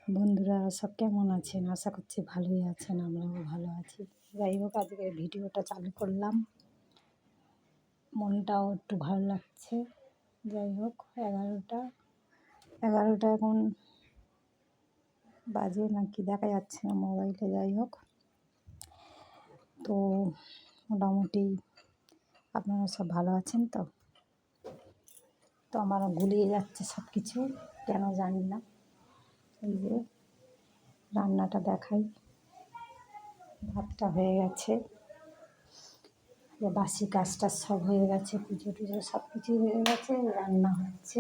বন্ধুরা সব কেমন আছেন? আশা করছি ভালোই আছেন, আমরাও ভালো আছি। যাই হোক, আজকে ভিডিওটা চালু করলাম, মনটাও একটু ভালো লাগছে। যাই হোক, 11টা এখন বাজে নাকি দেখা যাচ্ছে না মোবাইলে। যাই হোক, তো মোটামুটি আপনারা সব ভালো আছেন তো? তো আমার গুলিয়ে যাচ্ছে সব কিছু, কেন জানি না। এই যে রান্নাটা দেখাই, ভাতটা হয়ে গেছে, বাসি কাজটা সব হয়ে গেছে, পুজো টুজো সব কিছুই হয়ে গেছে, রান্না হচ্ছে।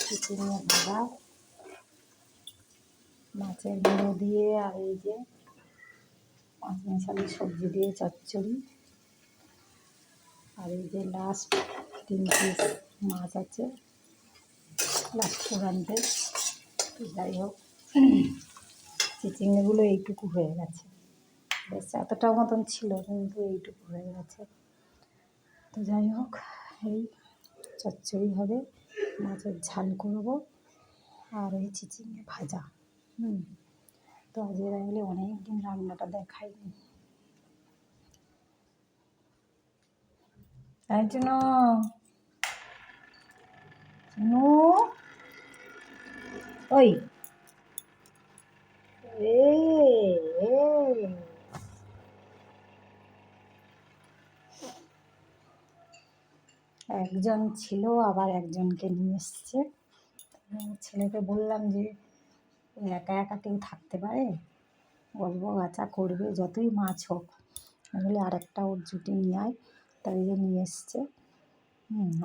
চিচিঙ্গা ভাজা, মাছের গুঁড়ো দিয়ে, আর এই যে পাঁচ মিশালি সবজি দিয়ে চচ্চড়ি, আর এই যে লাস্ট 3 পিস মাছ আছে লাস্ট ফোড়ানতে। যাই হোক, চিচিঙ্গাগুলো এইটুকু হয়ে গেছে, বেশ এতটা মতন ছিল কিন্তু এইটুকু হয়ে গেছে। তো যাই হোক, এই চচ্চড়ি হবে, মাছের ঝাল করব, আর ওই চিচিঙ্গা ভাজা। তো আজকে তাহলে অনেক দিন রান্নাটা দেখাইনি। তাই জন্য ওই একজন ছিল, আবার একজনকে নিয়ে এসছে। ছেলেকে বললাম যে একা একা কেউ থাকতে পারে, গল্প গাছা করবে, যতই মাছ হোক। আমি বলি আর একটা ওর জুটি নিয়ে আয়, তাই যে নিয়ে এসছে।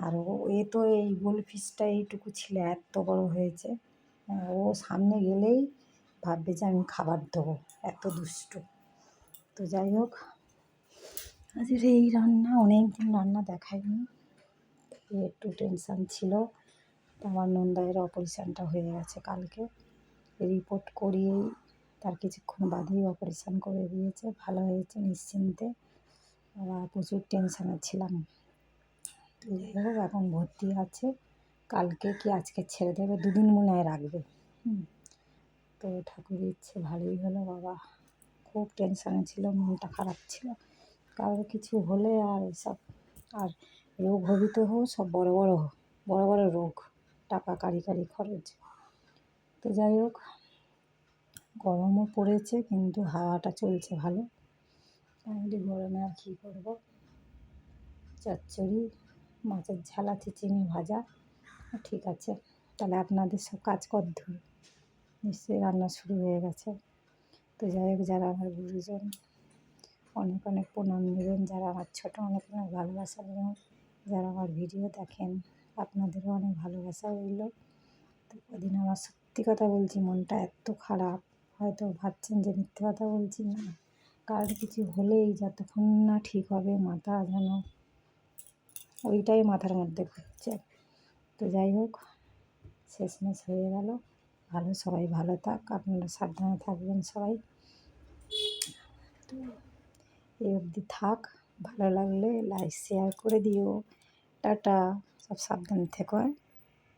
আর এ তো এই গোল ফিসটা এইটুকু ছিল, এত বড় হয়েছে। ও সামনে গেলেই ভাববে যে আমি খাবার দেবো, এত দুষ্টু। তো যাই হোক, আজকের এই রান্না, অনেক দিন রান্না দেখাইনি, একটু টেনশান ছিল। আমার নন্দায়ের অপারেশানটা হয়ে গেছে কালকে, রিপোর্ট করিয়েই তার কিছুক্ষণ বাদেই অপারেশান করে দিয়েছে, ভালো হয়েছে নিশ্চিন্তে। আবার প্রচুর টেনশানে ছিলাম। তো যাই হোক, এখন ভর্তি আছে, কালকে কি আজকে ছেড়ে দেবে, 2 দিন মনে হয় রাখবে। তো ঠাকুরের ইচ্ছে ভালোই হলো। বাবা খুব টেনশানে ছিল, মনটা খারাপ ছিল, কারোর কিছু হলে আর এসব, আর রোগ হবিতে হোক, সব বড় বড় রোগ, টাকা কারি খরচ। তো যাই হোক, গরমও পড়েছে কিন্তু হাওয়াটা চলছে ভালো। তাহলে গরমে আর কী করবো, চচ্চড়ি, মাছের ঝালা, চিচিঙ্গা ভাজা। ঠিক আছে, তাহলে আপনাদের সব কাজ কদ্দূর? নিশ্চয়ই রান্না শুরু হয়ে গেছে। তো যাই হোক, যারা আমার গুরুজন, অনেক অনেক প্রণাম নেবেন। যারা আমার ছোটো, অনেক অনেক ভালোবাসা নেবেন। যারা আমার ভিডিও দেখেন, আপনাদেরও অনেক ভালোবাসা রইল। তো কদিন আমার সত্যি কথা বলছি, মনটা এত খারাপ, হয়তো ভাবছেন যে মিথ্যে কথা বলছি। না, কারোর কিছু হলেই যতক্ষণ না ঠিক হবে, মাথা যেন ওইটাই মাথার মধ্যে ঘুরছে। তো যাই হোক, শেষমেশ হয়ে গেল ভালো। সবাই ভালো থাক, আপনারা সাবধানে থাকবেন সবাই। তো এই অবধি থাক, ভালো লাগলে লাইক শেয়ার করে দিও। টাটা, সব সাবধানে থেকো।